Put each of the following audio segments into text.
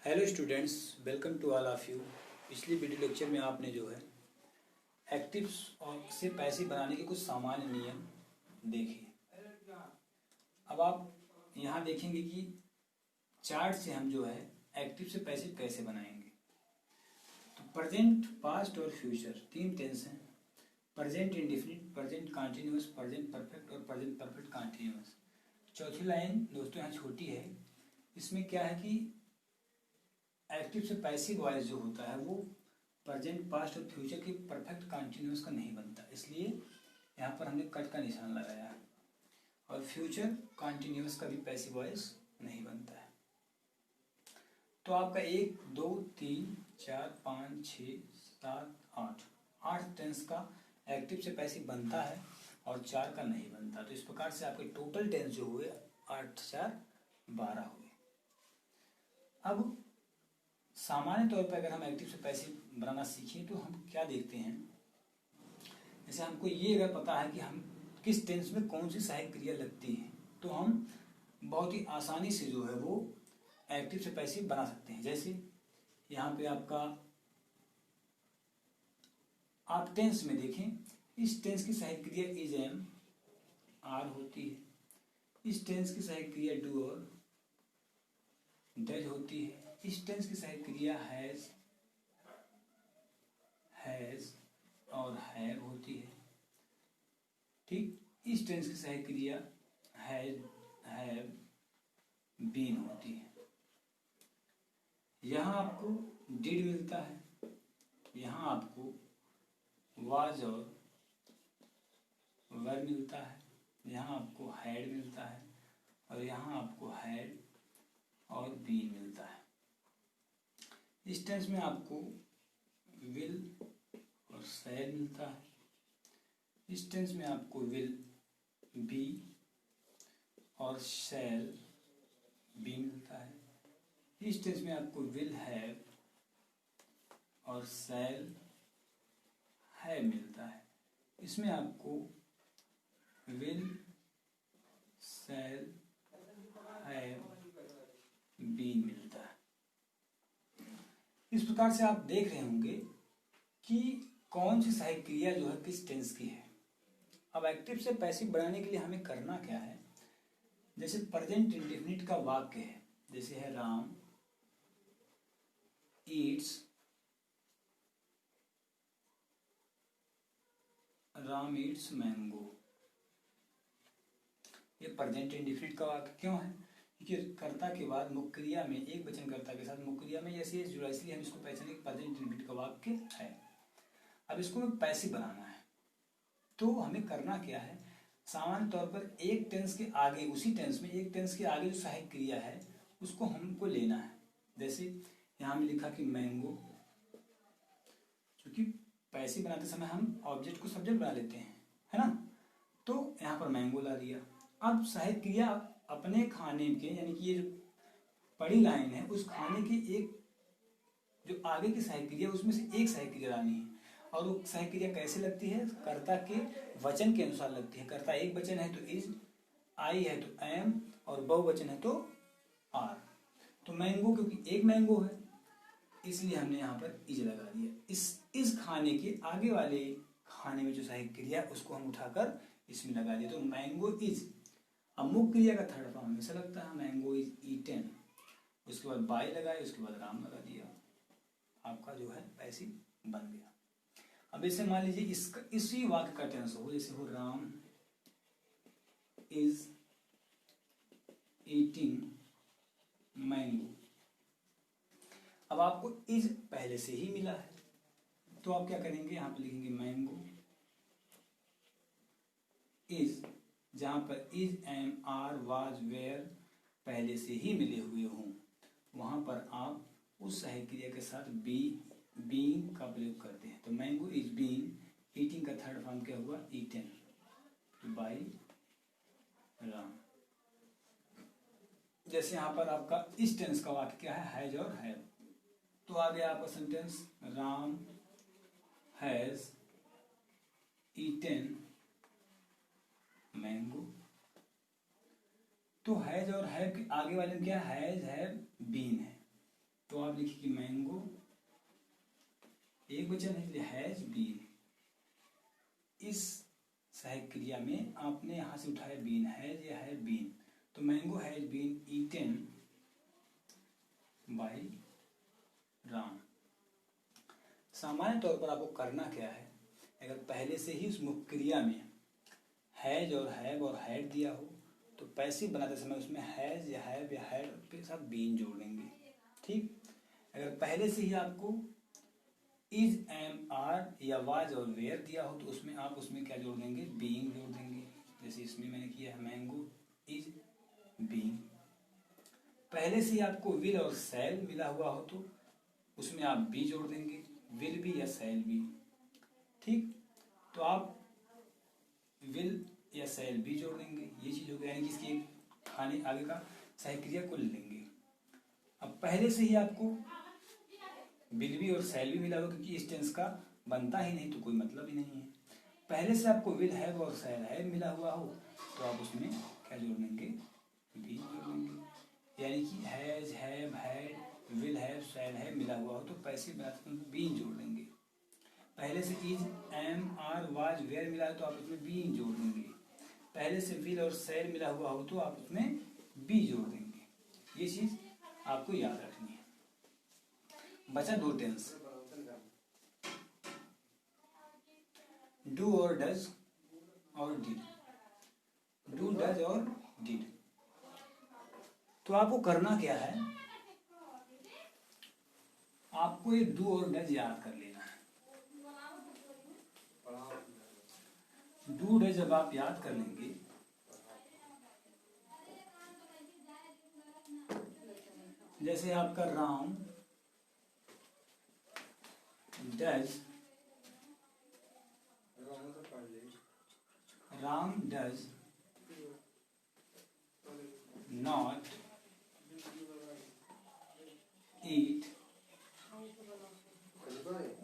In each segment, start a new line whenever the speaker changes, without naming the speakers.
Hello students, welcome to all of you. पिछली video lecture में आपने जो है एक्टिव्स और से पैसे बनाने के कुछ सामान्य नियम देखे। अब आप यहाँ देखेंगे कि चार्ट से हम जो है एक्टिव से पैसे कैसे बनाएंगे। तो प्रेजेंट, पास्ट और फ्यूचर तीन टेंस हैं। Present indefinite, present continuous, present perfect और प्रेजेंट परफेक्ट कॉन्टिन्यूअस। चौथी लाइन दोस्तों यहाँ छोटी है। इसमें क्या है कि एक्टिव से पैसिव वॉइस जो होता है वो प्रेजेंट, पास्ट और फ्यूचर के परफेक्ट कंटिन्यूअस का नहीं बनता, इसलिए यहाँ पर हमने कट का निशान लगाया है। और फ्यूचर कंटिन्यूअस का भी पैसिव वॉइस नहीं बनता है। तो आपका 1, 2, 3, 4, 5, 6, 7, 8 टेंस का एक्टिव से पैसिव बनता है और 4 का नहीं बनता। तो इस प्रकार से आपके टोटल टेंस जो हुए 8, 4, 12 हुए। अब सामान्य तौर पर अगर हम एक्टिव से पैसिव बनाना सीखें तो हम क्या देखते हैं, जैसे हमको ये अगर पता है कि हम किस टेंस में कौन सी सहायक क्रिया लगती है तो हम बहुत ही आसानी से जो है वो एक्टिव से पैसिव बना सकते हैं। जैसे यहाँ पे आपका आप टेंस में देखें, इस टेंस की सहायक क्रिया इज, एम, आर होती है। इस टेंस की सहायक क्रिया डू और डज होती है। इस टेंस की सहायक क्रिया हैज और हैव होती है। ठीक, इस टेंस की सहायक क्रिया हैज, हैव, बीन होती है। यहाँ आपको डिड मिलता है, यहाँ आपको वाज और वर मिलता है, यहाँ आपको हैड मिलता है और यहाँ आपको हैड और बीन मिलता है। इस टेंस में आपको विल और शैल मिलता है। इस टेंस में आपको विल बी और शैल बी मिलता है। इस टेंस में आपको विल हैव और शैल हैव मिलता है। इसमें आपको विल, शैल, हैव, बी मिलता है। इस प्रकार से आप देख रहे होंगे कि कौन सी सहायक क्रिया जो है किस टेंस की है। अब एक्टिव से पैसिव बनाने के लिए हमें करना क्या है, जैसे प्रेजेंट इंडेफिनिट का वाक्य है, जैसे है राम ईट्स मैंगो। ये प्रेजेंट इंडेफिनिट का वाक्य क्यों है? क्योंकि कर्ता के बाद मुख्य क्रिया में, एक वचन कर्ता के साथ मुख्य क्रिया में ऐसे जुड़ा, इसलिए हम इसको पहचाने प्रेजेंट इंडेफिनिट का वाक्य है। अब इसको हमें पैसिव बनाना है तो हमें करना क्या है, सामान्य तौर पर एक टेंस के आगे, उसी टेंस में एक टेंस के आगे जो सहायक क्रिया है उसको हमको लेना है। जैसे यहाँ में लिखा कि मैंगो, क्योंकि पैसिव बनाते समय हम ऑब्जेक्ट को सब्जेक्ट बना लेते हैं, है ना, तो यहाँ पर मैंगो ला दिया। अब सहायक क्रिया अपने खाने के, यानी कि ये जो पड़ी लाइन है उस खाने की एक जो आगे की सहायक क्रिया उसमें से एक सहायक क्रिया लानी है। और वो सहायक क्रिया कैसे लगती है? कर्ता के वचन के अनुसार लगती है। कर्ता एक वचन है तो इज, आई है तो एम और बहुवचन है तो आर। तो मैंगो क्योंकि एक मैंगो है इसलिए हमने यहाँ पर इज लगा दिया। इस खाने के आगे वाले खाने में जो सहायक क्रिया उसको हम उठाकर इसमें लगा दिया, तो मैंगो इज। अब मुख्य क्रिया का थर्ड फॉर्म हमेशा लगता है, मैंगो इज ईटेन, उसके बाद बाय लगाए, उसके बाद राम लगा दिया, आपका जो है पैसिव बन गया। अब इसे मान लीजिए इसका इसी वाक्य का टेंस हो, जैसे हो राम इज ईटिंग मैंगो। अब आपको इज पहले से ही मिला है तो आप क्या करेंगे, यहाँ पर लिखेंगे मैंगो इज, जहां पर is, am, are, was, were पहले से ही मिले हुए हों वहां पर आप उस सहायक क्रिया के साथ बीइंग का प्रयोग करते हैं। तो मैंगो इज बीइंग, ईटिंग का थर्ड फॉर्म क्या हुआ, ईटेन, तो बाय राम। जैसे यहाँ पर आपका इस टेंस का वाक्य क्या है, हैज और हैव। तो आ गया आपका sentence, Ram has eaten mango. तो हैज और हैव के आगे वाले में क्या, हैज, हैव, बीन है। तो आप लिखिए कि मैंगो एक वचन है इसलिए हैज बीन। इस सहायक क्रिया में आपने यहां से उठाया बीन, हैज या है बीन, तो mango has been eaten by Ram. सामान्य तौर पर आपको करना क्या है, अगर पहले से ही उस मुख्य क्रिया में हैज और हैव और हैड दिया हो तो पैसिव बनाते समय उसमें हैज या हैव या हैड के साथ बीन जोड़ देंगे। ठीक, अगर पहले से ही आपको इज एम आर या वाज और वेयर दिया हो तो उसमें आप उसमें क्या जोड़ देंगे, बीइंग जोड़ देंगे। जैसे इसमें मैंने किया है मैंगो इज बीइंग। पहले से ही आपको विल और शैल मिला हुआ हो तो उसमें आप बी जोड़ देंगे, विल बी या शैल बी। ठीक, तो आप विल या शैल बी जोड़ देंगे, ये चीज हो गया, यानी कि इसकी खाने आगे का सहायक क्रिया को ले लेंगे। अब पहले से ही आपको विल बी और शैल बी मिला हुआ, क्योंकि इस टेंस का बनता ही नहीं तो कोई मतलब ही नहीं है। पहले से आपको विल हैव और शैल हैव मिला हुआ हो तो आप उसमें क्या जोड़ देंगे, बी जोड़ देंगे। यानी कि has have had will have shall have मिला हुआ हो तो पैसिव बनाते हैं बीन जोड़ देंगे। पहले से is am are was were मिला है तो आप उसमें बीन जोड़ देंगे। पहले से विल और शैल मिला हुआ हो तो आप उसमें बी जोड़ देंगे। ये चीज आपको याद रखनी है। बचा दो टेंस, डू और डज और डिड। डू डज और डिड, तो आपको करना क्या है, आपको ये डू और डज याद कर लेना है। डू डज जब आप याद कर लेंगे जैसे आपका Ram does not eat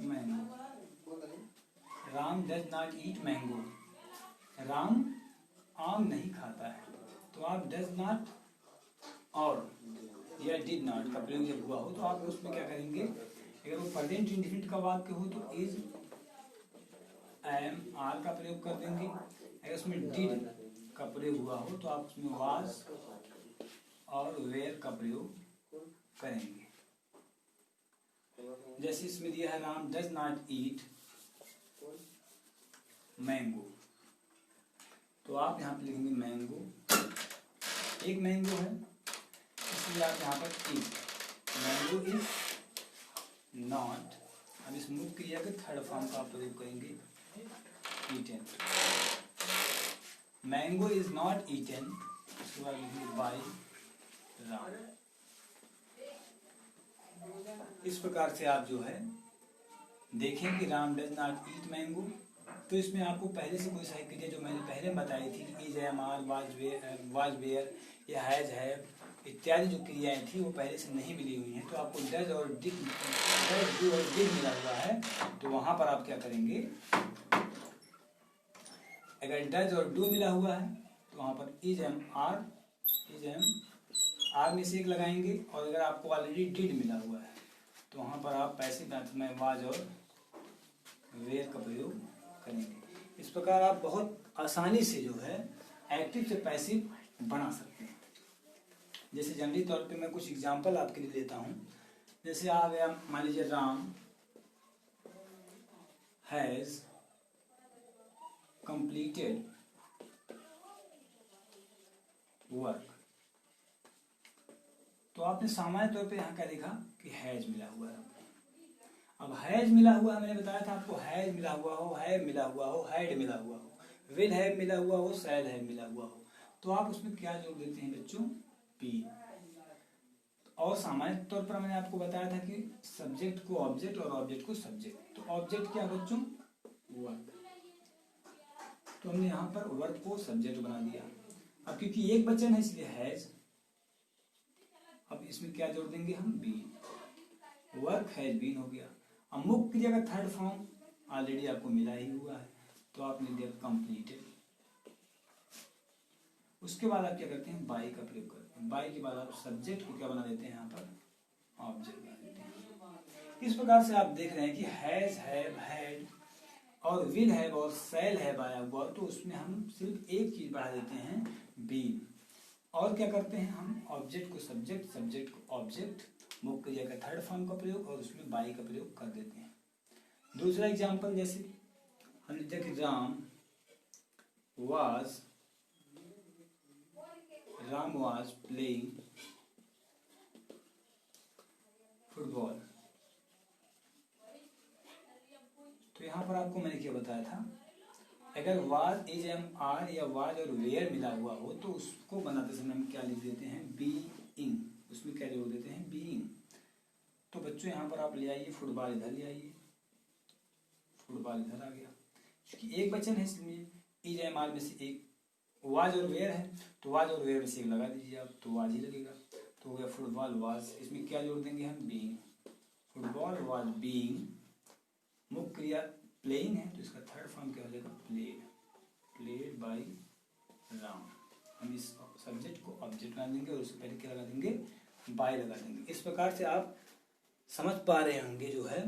mango. Ram does not eat mango, Ram आम नहीं खाता है, तो आप डज नॉट और या डिड नॉट का प्रयोग जब हुआ हो तो आप उसमें क्या करेंगे, अगर वो प्रेजेंट इंडेफिनिट का वाक्य हो तो इज एम आर का प्रयोग कर देंगे। अगर उसमें डिड का प्रयोग हुआ हो तो आप उसमें वाज और वेयर का प्रयोग करेंगे। जैसे इसमें दिया है Ram does not eat mango, तो आप यहाँ पे लिखेंगे मैंगो, एक मैंगो है इसलिए आप यहाँ पर ईट, मैंगो इज नॉट, अब इस मुख्य क्रिया के थर्ड फॉर्म का प्रयोग करेंगे eaten. Mango is not eaten, इसके बाद लिखेंगे बाय राम। इस प्रकार से आप जो है देखें कि Ram does not eat mango, तो इसमें आपको पहले से कोई सहायक क्रिया जो मैंने पहले बताई थी कि is am are was were या हैज हैव इत्यादि जो क्रियाएं थी वो पहले से नहीं मिली हुई हैं, तो आपको डज और डिड, डज डू और डिड मिला हुआ है तो वहां पर आप क्या करेंगे, अगर डज और डू मिला हुआ है तो वहां पर इज एम आर में से एक लगाएंगे, और अगर आपको ऑलरेडी डिड मिला हुआ है तो वहां पर आप पैसिव में वाज और वेयर का प्रयोग करेंगे। इस प्रकार आप बहुत आसानी से जो है एक्टिव से पैसिव बना सकते हैं। जैसे जनरली तौर पे मैं कुछ एग्जांपल आपके लिए देता हूं। जैसे आ गया, मान लीजिए राम हैज कंप्लीटेड वर्क, तो आपने सामान्य तौर पे यहाँ क्या लिखा कि हैज मिला हुआ है। अब हैज मिला हुआ है, मैंने बताया था आपको, हैज मिला हुआ हो, हैव मिला हुआ हो, हैड मिला हुआ हो, विल हैव मिला हुआ हो, शैल हैव मिला हुआ हो, तो आप उसमें क्या जोड़ देते हैं बच्चों, बी। और सामान्य तौर पर मैंने आपको बताया था कि सब्जेक्ट को ऑब्जेक्ट और ऑब्जेक्ट को सब्जेक्ट, तो ऑब्जेक्ट क्या बच्चों, वर्क, तो हमने यहाँ पर वर्क को सब्जेक्ट बना दिया। अब क्योंकि एक वचन है इसलिए हैज, अब इसमें क्या जोड़ देंगे हम, बीन, वर्क हैज बीन हो गया। अब मुख्य क्रिया का थर्ड फॉर्म ऑलरेडी आपको मिला ही हुआ है तो आपने दिया कंप्लीटेड। उसके बाद आप क्या करते हैं, बाय का प्रयोग करते हैं। बाय के बाद आप सब्जेक्ट को क्या बना देते हैं, यहाँ पर ऑब्जेक्ट बना देते हैं। इस प्रकार से आप देख रहे हैं कि हैज, हैव, हैड और विल हैव और शैल हैव आया हुआ, तो उसमें हम सिर्फ एक चीज बढ़ा देते हैं, बीन। और क्या करते हैं हम, ऑब्जेक्ट को सब्जेक्ट, सब्जेक्ट को ऑब्जेक्ट, मुख्य क्रिया का थर्ड फॉर्म का प्रयोग और उसमें बाई का प्रयोग कर देते हैं। दूसरा एग्जाम्पल, जैसे हमने देखा राम वाज प्लेइंग फुटबॉल। तो यहाँ पर आपको मैंने क्या बताया था, अगर वाज, इज, एम, आर या वाज और वेयर मिला हुआ हो तो उसको बनाते समय हम क्या लिख देते हैं, बीइंग। उसमें क्या जोड़ देते हैं, बीइंग। तो बच्चों यहाँ पर आप ले आइए फुटबॉल, इधर ले आइए, फुटबॉल इधर आ गया, क्योंकि एक वचन है इसलिए इज, एम, आर में से एक वाज और वेयर है, तो वाज और वेयर में से एक लगा दीजिए आप, तो वाज ही लगेगा। तो हो गया फुटबॉल वाज, इसमें क्या जोड़ देंगे हम, बीइंग। फुटबॉल वाज बीइंग, मुख्य क्रिया प्लेइंग है, तो इसका थर्ड फॉर्म क्या हो जाएगा, प्लेड, प्लेड बाय राम। हम इस सब्जेक्ट को ऑब्जेक्ट बना देंगे और उससे पहले क्या लगा देंगे, बाय लगा देंगे। इस प्रकार से आप समझ पा रहे होंगे जो है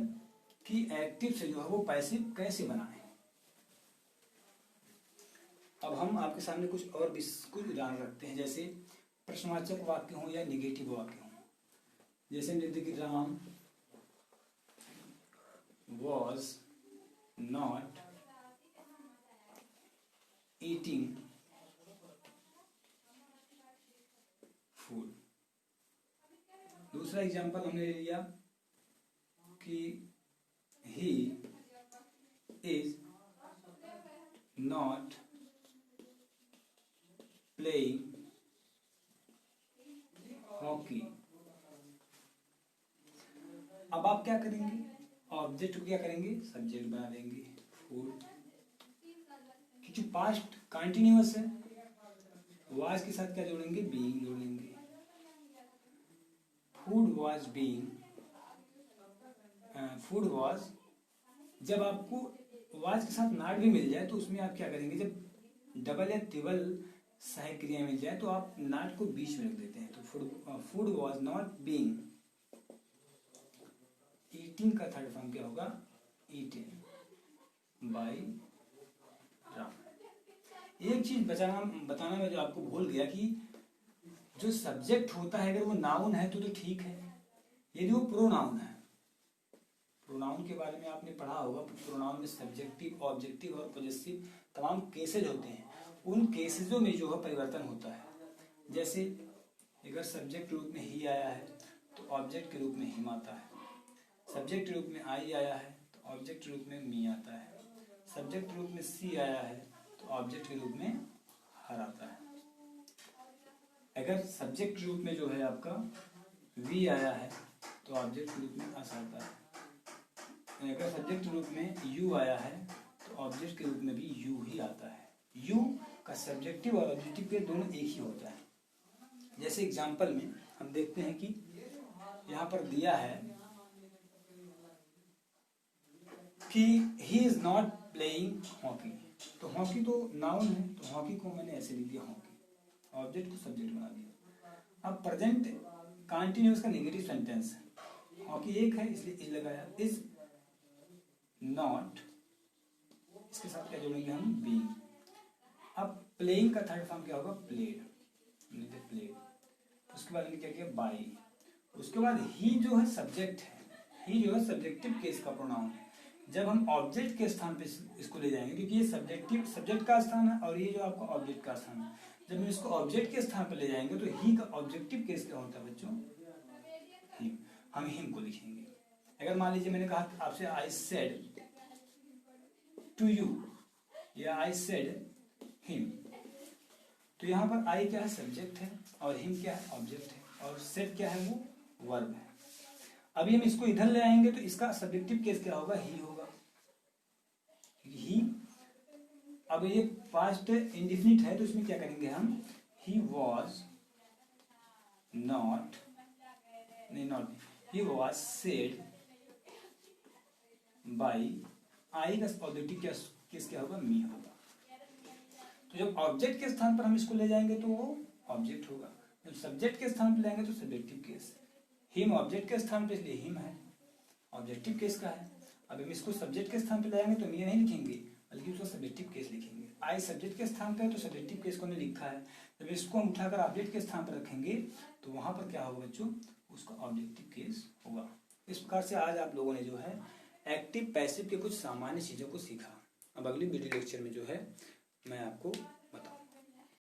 कि एक्टिव से जो है वो पैसिव कैसे बनाएं। अब हम आपके सामने कुछ और भी कुछ उदाहरण रखते हैं, जैसे प्रश्नवाचक वाक्य हो या निगेटिव वाक्य हो। जैसे हम लिखते कि Ram was not eating food। दूसरा एग्जाम्पल हमने ले लिया कि he is not playing hockey। अब आप क्या करेंगे, ऑब्जेक्ट को क्या करेंगे, सब्जेक्ट बना देंगे, फूड, क्योंकि पास्ट कंटिन्यूअस है, वाज के साथ क्या जोड़ेंगे, बीइंग जोड़ेंगे। Food was being, food was, जब आपको वाज के साथ नॉट भी मिल जाए तो उसमें आप क्या करेंगे, जब डबल या ट्रिपल सहायक क्रिया मिल जाए तो आप नॉट को बीच में रख देते हैं। तो food was not being eating का थर्ड फॉर्म क्या होगा, ईटिंग बाय राम। एक चीज बताना मैं जो आपको भूल गया कि जो सब्जेक्ट होता है अगर वो नाउन है तो ठीक है, यदि वो प्रोनाउन है, प्रोनाउन के बारे में आपने पढ़ा होगा, प्रोनाउन में सब्जेक्टिव, ऑब्जेक्टिव और पॉजेसिव तमाम केसेज होते हैं, उन केसेजों में जो है परिवर्तन होता है। जैसे अगर सब्जेक्ट रूप में ही आया है तो ऑब्जेक्ट के रूप में हिम आता है, सब्जेक्ट रूप में आई आया है तो ऑब्जेक्ट रूप में मी आता है, सब्जेक्ट रूप में सी आया है तो ऑब्जेक्ट के रूप में हर आता है। अगर सब्जेक्ट रूप में जो है आपका वी आया है तो ऑब्जेक्ट के रूप में अस आता है। अगर सब्जेक्ट रूप में यू आया है तो ऑब्जेक्ट के रूप में भी यू ही आता है। यू का सब्जेक्टिव और ऑब्जेक्टिव के दोनों एक ही होता है। जैसे एग्जाम्पल में हम देखते हैं कि यहाँ पर दिया है कि he is not playing hockey, तो हॉकी तो नाउन है तो हॉकी को मैंने ऐसे लिख दिया हॉकी, ऑब्जेक्ट को सब्जेक्ट बना दिया। अब प्रेजेंट कंटिन्यूअस का नेगेटिव सेंटेंस है, हॉकी एक है इसलिए इज लगाया, इज नॉट, इसके साथ क्या जोड़ेंगे हम, बीइंग। अब प्लेइंग का थर्ड फॉर्म क्या होगा, प्लेड, प्लेड। उसके बाद क्या किया, बाई। उसके बाद ही जो है सब्जेक्ट है, ही जो है सब्जेक्टिव केस का प्रोनाउन है। जब हम ऑब्जेक्ट के स्थान पे इसको ले जाएंगे, क्योंकि ये सब्जेक्ट का स्थान है और ये जो आपका ऑब्जेक्ट का स्थान है, जब हम इसको ऑब्जेक्ट के स्थान पर ले जाएंगे तो ही का ऑब्जेक्टिव केस क्या होता है बच्चों, हिम। हम हिम को लिखेंगे। अगर मान लीजिए मैंने कहा आपसे आई सेड टू यू या आई सेड हिम, तो यहाँ पर आई क्या है, सब्जेक्ट है और हिम क्या है, ऑब्जेक्ट है, और सेड क्या है, वो वर्ब है। अभी हम इसको इधर ले आएंगे तो इसका सब्जेक्टिव केस क्या होगा, ही होगा, ही। अब ये पास्ट इंडिफिनिट है तो इसमें क्या करेंगे हम, ही वॉज नॉट, नहीं not, he was said by, I का ऑब्जेक्टिव केस क्या होगा, मी होगा। तो जब ऑब्जेक्ट के स्थान पर हम इसको ले जाएंगे तो वो ऑब्जेक्ट होगा, जब सब्जेक्ट के स्थान पर लाएंगे तो सब्जेक्टिव केस। हिम ऑब्जेक्ट के स्थान पर इसलिए हिम है, ऑब्जेक्टिव केस का है। अब हम इसको सब्जेक्ट के स्थान पे लाएंगे तो हम ये नहीं लिखेंगे, बल्कि उसको सब्जेक्टिव केस लिखेंगे। आई सब्जेक्ट के स्थान पे है तो सब्जेक्टिव केस को हमने लिखा है। जब इसको हम उठाकर ऑब्जेक्ट के स्थान पर रखेंगे तो वहां पर क्या होगा बच्चों, उसका ऑब्जेक्टिव केस होगा। इस प्रकार से आज आप लोगों ने जो है एक्टिव पैसिव के कुछ सामान्य चीजों को सीखा। अब अगली वीडियो लेक्चर में जो है मैं आपको